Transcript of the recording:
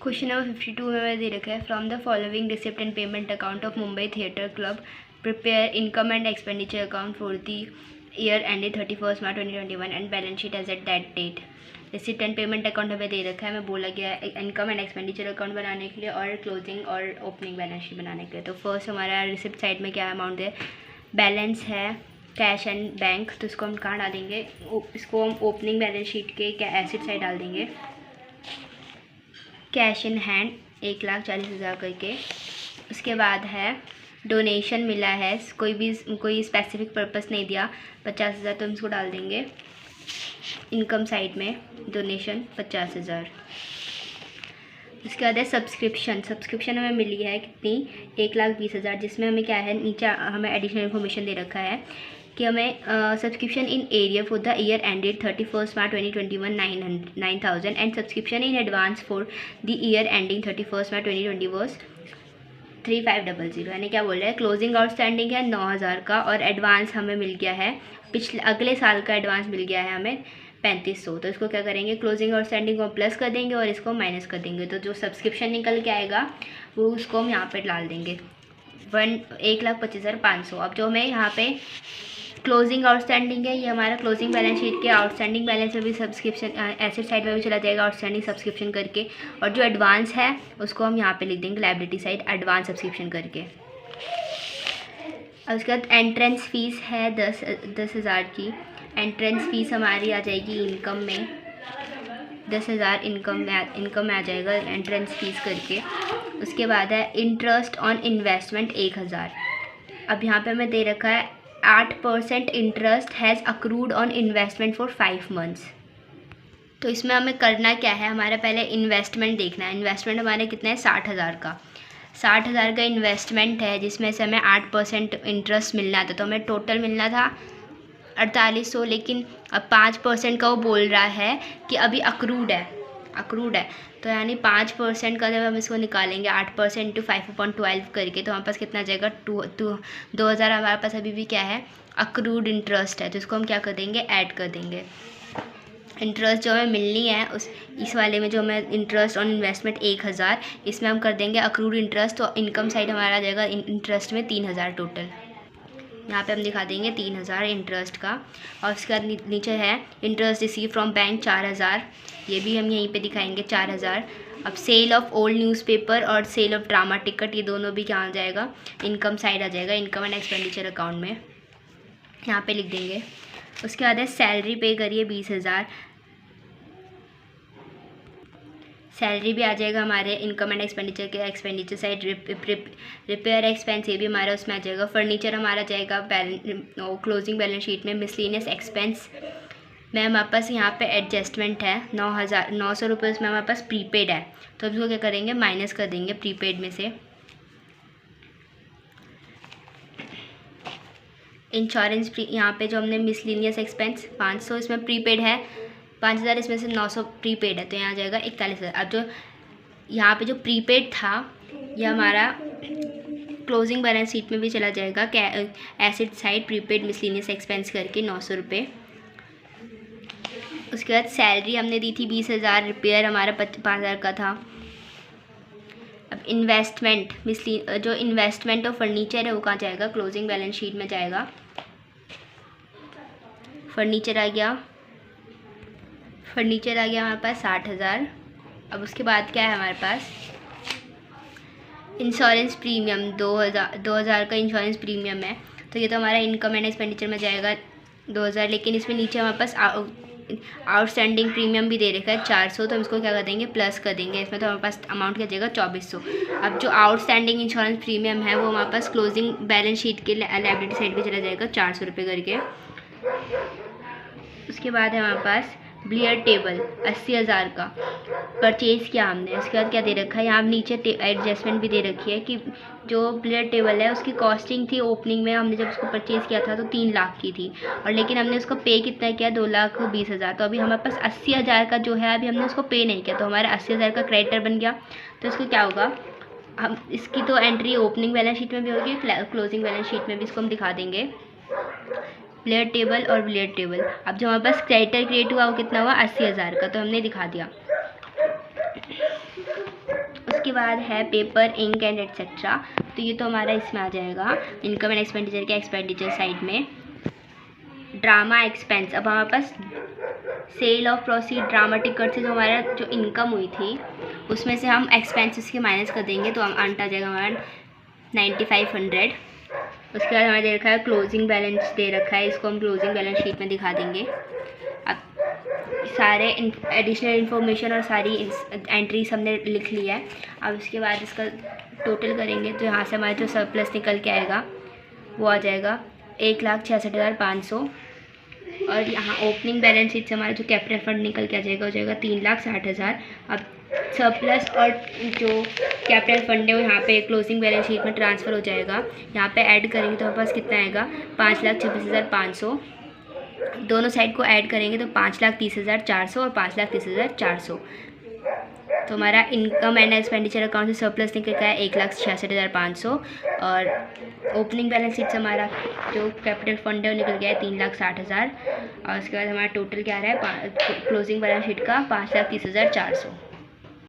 Question number 52 में मैं दे रखा है from the following receipt and payment account of Mumbai theatre club prepare income and expenditure account for the year ended 31 March 2021 and balance sheet as at that date. Receipt and payment account हमें दे रखा है, हमें बोला गया है income and expenditure account बनाने के लिए और क्लोजिंग और ओपनिंग बैलेंस शीट बनाने के लिए। तो फर्स्ट हमारा रिसिप्ट साइड में क्या अमाउंट है, बैलेंस है कैश एंड बैंक, तो इसको हम कहाँ डालेंगे, इसको हम ओपनिंग बैलेंस शीट के एसेट साइड डाल देंगे। कैश इन हैंड 1,40,000 करके। उसके बाद है डोनेशन मिला है, कोई स्पेसिफिक पर्पस नहीं दिया, 50,000, तो हम इसको डाल देंगे इनकम साइड में, डोनेशन 50,000। उसके बाद है सब्सक्रिप्शन हमें मिली है कितनी, 1,20,000, जिसमें हमें क्या है, नीचे हमें एडिशनल इन्फॉर्मेशन दे रखा है कि हमें subscription in area for the year ended 31 March 2021 9,000 and subscription in advance for the year ending 31 मार्च 2020 3,500। यानी क्या बोल रहे हैं, क्लोजिंग आउटस्टैंडिंग है 9,000 का और एडवांस हमें मिल गया है, अगले साल का एडवांस मिल गया है हमें 3,500। तो इसको क्या करेंगे, क्लोजिंग आउटस्टैंडिंग को प्लस कर देंगे और इसको माइनस कर देंगे, तो जो सब्सक्रिप्शन निकल के आएगा वो उसको हम यहाँ पे डाल देंगे 1,25,500। अब जो हमें यहाँ पे क्लोजिंग आउटस्टैंडिंग है, ये हमारा क्लोजिंग बैलेंस शीट के आउटस्टैंडिंग बैलेंस में भी सब्सक्रिप्शन एसेट साइड में भी चला जाएगा आउटस्टैंडिंग सब्सक्रिप्शन करके, और जो एडवांस है उसको हम यहाँ पे लिख देंगे लायबिलिटी साइड एडवांस सब्सक्रिप्शन करके। और उसके बाद एंट्रेंस फीस है 10,000 की, एंट्रेंस फीस हमारी आ जाएगी इनकम में, 10,000 इनकम में आ जाएगा एंट्रेंस फीस करके। उसके बाद है इंटरेस्ट ऑन इन्वेस्टमेंट 1,000। अब यहाँ पे हमें दे रखा है 8% interest has accrued on investment for 5 months. तो इसमें हमें करना क्या है, हमारा पहले इन्वेस्टमेंट देखना है। इन्वेस्टमेंट हमारे कितना है, 60,000 का। 60,000 का इन्वेस्टमेंट है, जिसमें से हमें 8% इंटरेस्ट मिलना था, तो हमें टोटल मिलना था 4,800, लेकिन अब 5% का वो बोल रहा है कि अभी अक्रूड है, तो यानी 5% का जब हम इसको निकालेंगे 8% × 5/12 करके, तो हमारे पास कितना आ जाएगा, 2,000 हमारे पास अभी भी क्या है, अक्रूड इंटरेस्ट है, तो इसको हम क्या कर देंगे, ऐड कर देंगे। इंटरेस्ट जो हमें मिलनी है इस वाले में, जो हमें इंटरेस्ट ऑन इन्वेस्टमेंट 1,000, इसमें हम कर देंगे अक्रूड इंटरेस्ट, तो इनकम साइड हमारा आ जाएगा इंटरेस्ट में 3,000 टोटल। यहाँ पे हम दिखा देंगे 3,000 इंटरेस्ट का। और उसके बाद नीचे है इंटरेस्ट रिसीव फ्रॉम बैंक 4,000, ये भी हम यहीं पे दिखाएंगे 4,000। अब सेल ऑफ ओल्ड न्यूज़पेपर और सेल ऑफ ड्रामा टिकट, ये दोनों भी क्या आ जाएगा, इनकम साइड आ जाएगा, इनकम एंड एक्सपेंडिचर अकाउंट में, यहाँ पे लिख देंगे। उसके बाद है सैलरी पे करिए 20,000, सैलरी भी आ जाएगा हमारे इनकम एंड एक्सपेंडिचर के एक्सपेंडिचर साइड। रिपेयर एक्सपेंस ये भी हमारा उसमें आ जाएगा। फर्नीचर हमारा जाएगा क्लोजिंग बैलेंस शीट में। मिसलिनियस एक्सपेंस में हमारे पास यहाँ पे एडजस्टमेंट है 9,900 रुपये, उसमें हमारे पास प्रीपेड है, तो इसको क्या करेंगे, माइनस कर देंगे प्रीपेड में से। इंश्योरेंस यहाँ पे जो हमने मिसलिनियस एक्सपेंस 500, इसमें प्रीपेड है 5,000, इसमें से 900 प्रीपेड है, तो यहाँ आ जाएगा 41,000। अब जो यहाँ पे जो प्रीपेड था ये हमारा क्लोजिंग बैलेंस शीट में भी चला जाएगा, asset side prepaid miscellaneous expense करके 900 रुपये। उसके बाद सैलरी हमने दी थी 20,000, रिपेयर हमारा 5,000 का था। अब इन्वेस्टमेंट जो इन्वेस्टमेंट और फर्नीचर है वो कहाँ जाएगा, क्लोजिंग बैलेंस शीट में जाएगा। फर्नीचर आ गया हमारे पास 60,000। अब उसके बाद क्या है हमारे पास, इंश्योरेंस प्रीमियम 2,000 का इंश्योरेंस प्रीमियम है, तो ये तो हमारा इनकम एंड एक्सपेंडिचर में जाएगा 2,000, लेकिन इसमें नीचे हमारे पास आउटस्टैंडिंग प्रीमियम भी दे रखा है 400, तो हम इसको क्या कर देंगे, प्लस कर देंगे, इसमें तो हमारे पास अमाउंट क्या जाएगा 2,400। अब जो आउटस्टैंडिंग इंश्योरेंस प्रीमियम है वो हमारे पास क्लोजिंग बैलेंस शीट के लायबिलिटी साइड पे चला जाएगा 400 रुपये करके। उसके बाद है हमारे पास बिलियर्ड टेबल 80,000 का परचेज़ किया हमने। उसके बाद क्या दे रखा है, यहाँ नीचे एडजस्टमेंट भी दे रखी है कि जो बिलियर्ड टेबल है उसकी कॉस्टिंग थी ओपनिंग में, हमने जब उसको परचेज़ किया था तो 3 लाख की थी, और लेकिन हमने उसको पे कितना किया, 2,20,000, तो अभी हमारे पास 80,000 का जो है अभी हमने उसको पे नहीं किया, तो हमारा 80,000 का क्रेडिटर बन गया। तो इसको क्या होगा, हम इसकी तो एंट्री ओपनिंग बैलेंस शीट में भी होगी, क्लोजिंग बैलेंस शीट में भी इसको हम दिखा देंगे, बिलियर्ड टेबल और बिलियर्ड टेबल। अब जो हमारे पास क्रेडिटर क्रिएट हुआ वो कितना हुआ, 80,000 का, तो हमने दिखा दिया। उसके बाद है पेपर, इंक एंड एटसेट्रा। तो ये तो हमारा इसमें आ जाएगा इनकम एंड एक्सपेंडिचर के एक्सपेंडिचर साइड में। ड्रामा एक्सपेंस, अब हमारे पास sale of proceed drama ticket से जो हमारा जो इनकम हुई थी उसमें से हम एक्सपेंसेस के माइनस कर देंगे, तो हम अंट आ जाएगा हमारा 9500। उसके बाद हमें दे रखा है क्लोजिंग बैलेंस दे रखा है, इसको हम क्लोजिंग बैलेंस शीट में दिखा देंगे। अब सारे एडिशनल इन्फॉर्मेशन और सारी एंट्रीज हमने लिख लिया है। अब उसके बाद इसका टोटल करेंगे तो यहाँ से हमारा जो सरप्लस निकल के आएगा वो आ जाएगा 1,66,500। और यहाँ ओपनिंग बैलेंस शीट से हमारा जो कैपिटल फंड निकल के आ जाएगा हो जाएगा 3,60,000। अब सरप्लस और जो कैपिटल फंड है वो यहाँ पे क्लोजिंग बैलेंस शीट में ट्रांसफ़र हो जाएगा। यहाँ पे ऐड करेंगे तो हमारे पास कितना आएगा 5,26,500। दोनों साइड को ऐड करेंगे तो 5,30,400 और 5,30,400। तो हमारा इनकम एंड एक्सपेंडिचर अकाउंट से सरप्लस निकल का है 1,66,500। और ओपनिंग बैलेंस शीट से हमारा जो कैपिटल फंड है वो निकल गया है 3,60,000। और उसके बाद हमारा टोटल क्या आ रहा है क्लोजिंग बैलेंस शीट का 5,30,400।